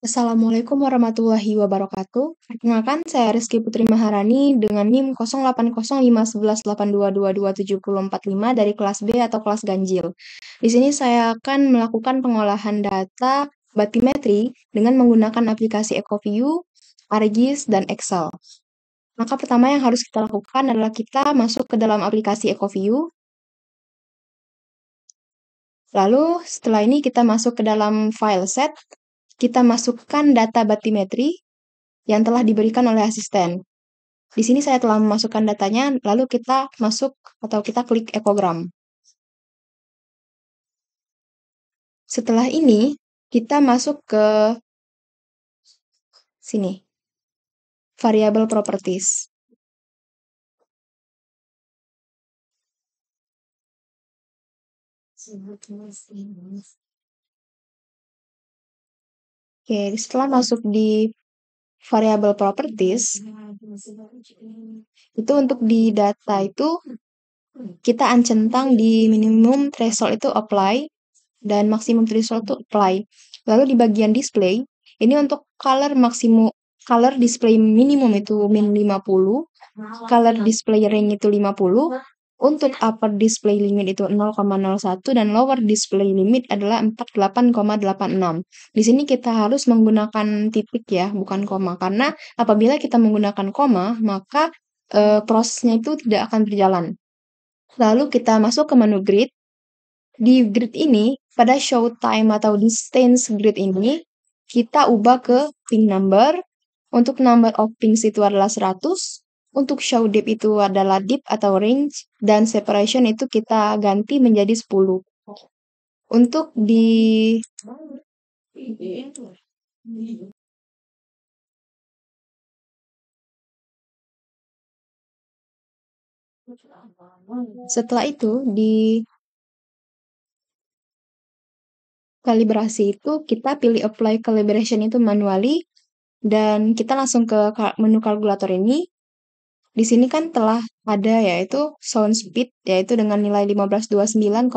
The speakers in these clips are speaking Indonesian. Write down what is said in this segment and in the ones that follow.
Assalamualaikum warahmatullahi wabarakatuh. Perkenalkan, saya Rizky Putri Maharani dengan NIM 08051182227045 dari kelas B atau kelas ganjil. Di sini saya akan melakukan pengolahan data batimetri dengan menggunakan aplikasi EcoView, ArcGIS, dan Excel. Maka pertama yang harus kita lakukan adalah kita masuk ke dalam aplikasi EcoView. Lalu setelah ini kita masuk ke dalam file set, kita masukkan data batimetri yang telah diberikan oleh asisten. Di sini saya telah memasukkan datanya, lalu kita masuk atau kita klik ekogram. Setelah ini, kita masuk ke sini, variable properties. Oke, setelah masuk di variable properties, itu untuk di data itu kita centang di minimum threshold itu apply dan maksimum threshold itu apply. Lalu di bagian display, ini untuk color display minimum itu min 50, color display range itu 50, untuk upper display limit itu 0,01 dan lower display limit adalah 48,86. Di sini kita harus menggunakan titik ya, bukan koma, karena apabila kita menggunakan koma, maka prosesnya itu tidak akan berjalan. Lalu kita masuk ke menu grid. Di grid ini, pada show time atau distance grid ini, kita ubah ke pin number. Untuk number of pins itu adalah 100. Untuk show depth itu adalah depth atau range. Dan separation itu kita ganti menjadi 10. Untuk di setelah itu di kalibrasi itu kita pilih apply calibration itu manually dan kita langsung ke menu kalkulator ini. Di sini kan telah ada yaitu sound speed yaitu dengan nilai 1529,89,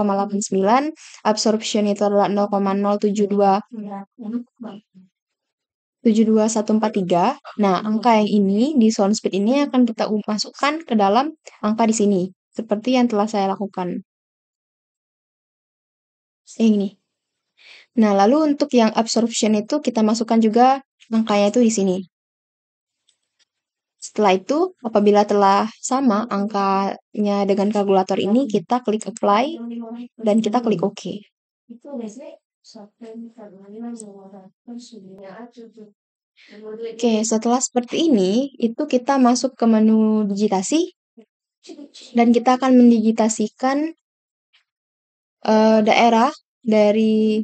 absorption itu adalah 0,072143. Nah, angka yang ini di sound speed ini akan kita masukkan ke dalam angka di sini seperti yang telah saya lakukan. Ini. Nah, lalu untuk yang absorption itu kita masukkan juga angkanya itu di sini. Setelah itu, apabila telah sama angkanya dengan kalkulator ini, kita klik apply dan kita klik OK. Oke, setelah seperti ini, itu kita masuk ke menu digitasi dan kita akan mendigitasikan daerah dari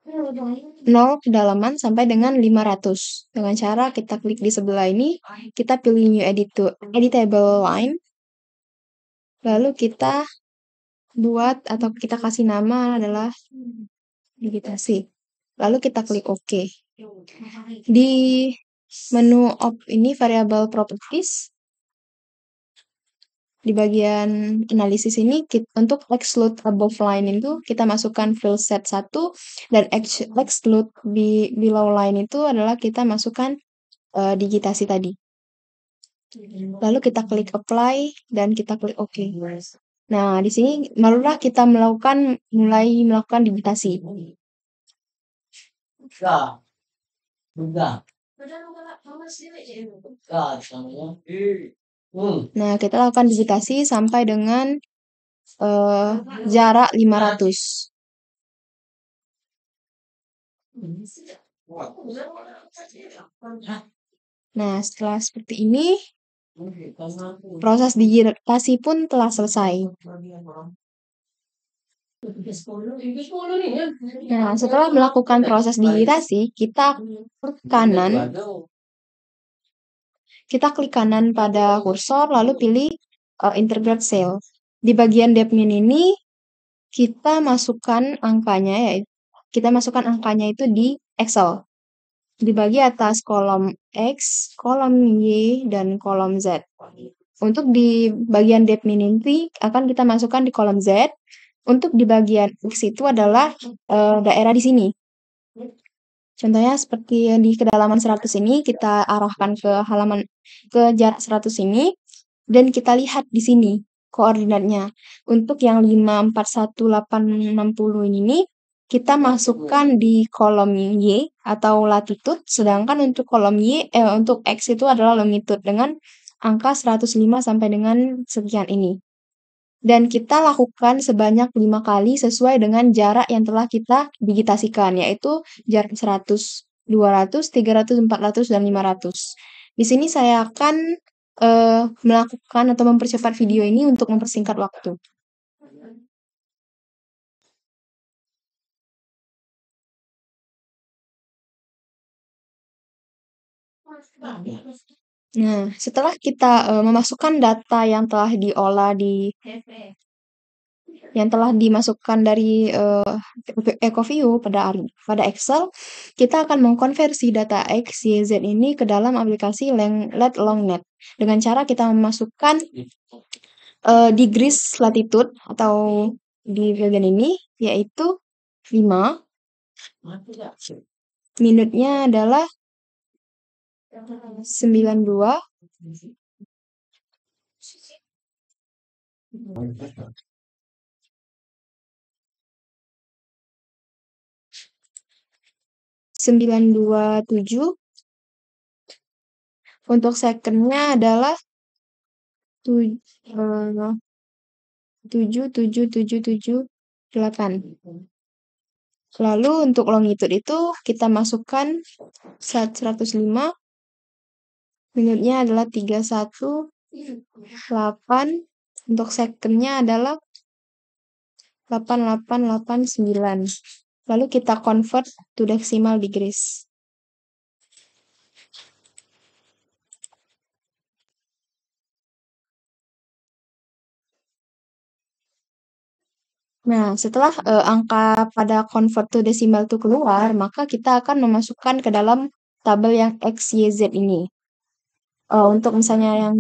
0 kedalaman sampai dengan 500. Dengan cara kita klik di sebelah ini, kita pilih new editable line. Lalu kita buat atau kita kasih nama adalah digitasi. Lalu kita klik OK. Di menu ini variable properties, di bagian analisis ini untuk exclude above line itu kita masukkan field set 1 dan exclude below line itu adalah kita masukkan digitasi tadi. Lalu kita klik apply dan kita klik OK. Nah, di sini barulah kita mulai melakukan digitasi. Nah, kita lakukan digitasi sampai dengan jarak 500. Nah, setelah seperti ini, proses digitasi pun telah selesai. Nah, setelah melakukan proses digitasi, kita klik kanan pada kursor, lalu pilih integrate cell. Di bagian depth-min ini, kita masukkan angkanya itu di Excel. Di bagian atas kolom X, kolom Y, dan kolom Z. Untuk di bagian depth-min ini akan kita masukkan di kolom Z. Untuk di bagian X itu adalah daerah di sini. Contohnya seperti di kedalaman 100 ini kita arahkan ke jarak 100 ini dan kita lihat di sini koordinatnya. Untuk yang 541,860 ini kita masukkan di kolom Y atau latitude, sedangkan untuk kolom untuk X itu adalah longitude dengan angka 105 sampai dengan sekian ini. Dan kita lakukan sebanyak 5 kali sesuai dengan jarak yang telah kita digitasikan, yaitu jarak 100, 200, 300, 400, dan 500. Di sini saya akan melakukan atau mempercepat video ini untuk mempersingkat waktu. Nah, setelah kita memasukkan data yang telah dimasukkan dari EcoView pada Excel, kita akan mengkonversi data X, Y, Z ini ke dalam aplikasi LED LongNet dengan cara kita memasukkan degrees latitude atau di bagian ini yaitu 5, minutnya adalah 92, tujuh. Untuk secondnya adalah 7,77778. Lalu untuk longitude itu kita masukkan 105, minutnya adalah 318, untuk secondnya adalah 8889. Lalu kita convert to decimal degrees. Nah, setelah angka pada convert to decimal itu keluar, maka kita akan memasukkan ke dalam tabel yang X, Y, Z ini. Untuk misalnya yang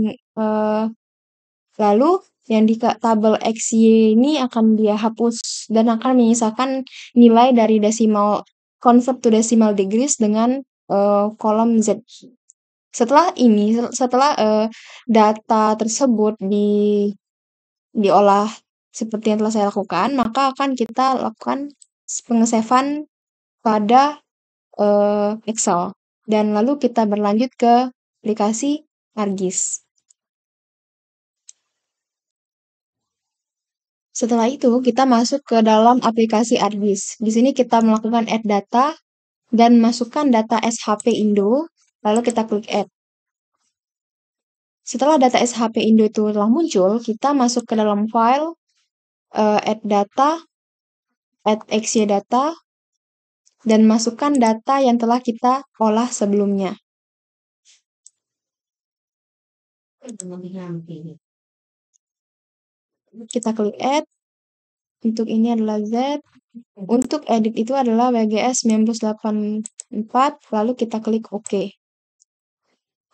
lalu yang di tabel X, Y ini akan dia hapus dan akan menyisakan nilai dari convert to decimal degrees dengan kolom Z. Setelah data tersebut diolah seperti yang telah saya lakukan, maka akan kita lakukan pengesavean pada Excel. Dan lalu kita berlanjut ke aplikasi ArcGIS. Setelah itu, kita masuk ke dalam aplikasi ArcGIS. Di sini kita melakukan add data dan masukkan data SHP Indo, lalu kita klik add. Setelah data SHP Indo itu telah muncul, kita masuk ke dalam file add data, add XY data, dan masukkan data yang telah kita olah sebelumnya. Kita klik add. Untuk ini adalah Z. Untuk edit itu adalah WGS 1984, lalu kita klik OK.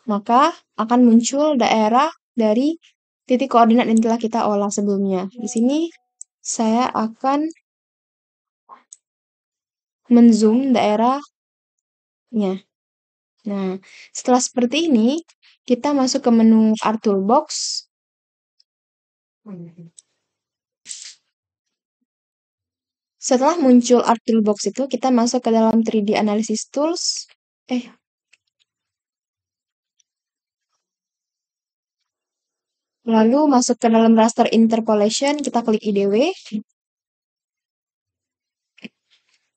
Maka akan muncul daerah dari titik koordinat yang telah kita olah sebelumnya. Di sini saya akan menzoom daerahnya. Nah, setelah seperti ini, kita masuk ke menu Art Toolbox. Setelah muncul Art Toolbox itu, kita masuk ke dalam 3D Analysis Tools. Lalu masuk ke dalam Raster Interpolation, kita klik IDW.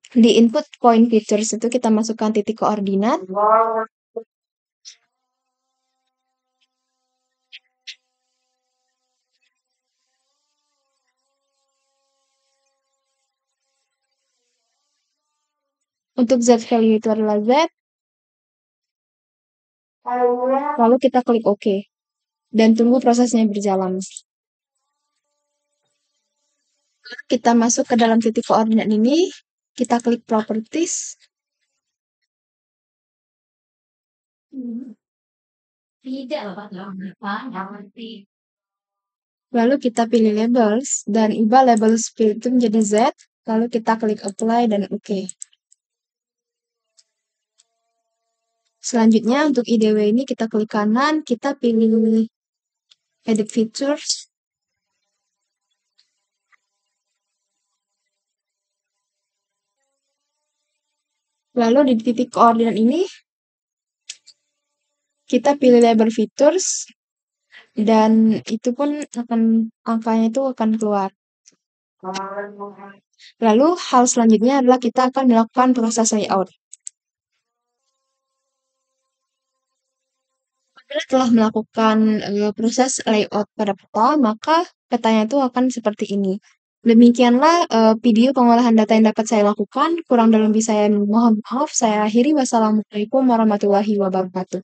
Di Input Point Features itu kita masukkan titik koordinat. Untuk Z value itu adalah Z. Lalu kita klik OK. Dan tunggu prosesnya berjalan. Kita masuk ke dalam titik koordinat ini. Kita klik Properties. Lalu kita pilih Labels. Dan ubah Labels field itu menjadi Z. Lalu kita klik Apply dan OK. Selanjutnya untuk IDW ini kita klik kanan, kita pilih Edit Features. Lalu di titik koordinat ini, kita pilih Label Features, dan itu pun angkanya itu akan keluar. Lalu hal selanjutnya adalah kita akan melakukan proses layout. Apabila telah melakukan proses layout pada peta, maka petanya itu akan seperti ini. Demikianlah video pengolahan data yang dapat saya lakukan. Kurang dan lebih saya mohon maaf. Saya akhiri. Wassalamualaikum warahmatullahi wabarakatuh.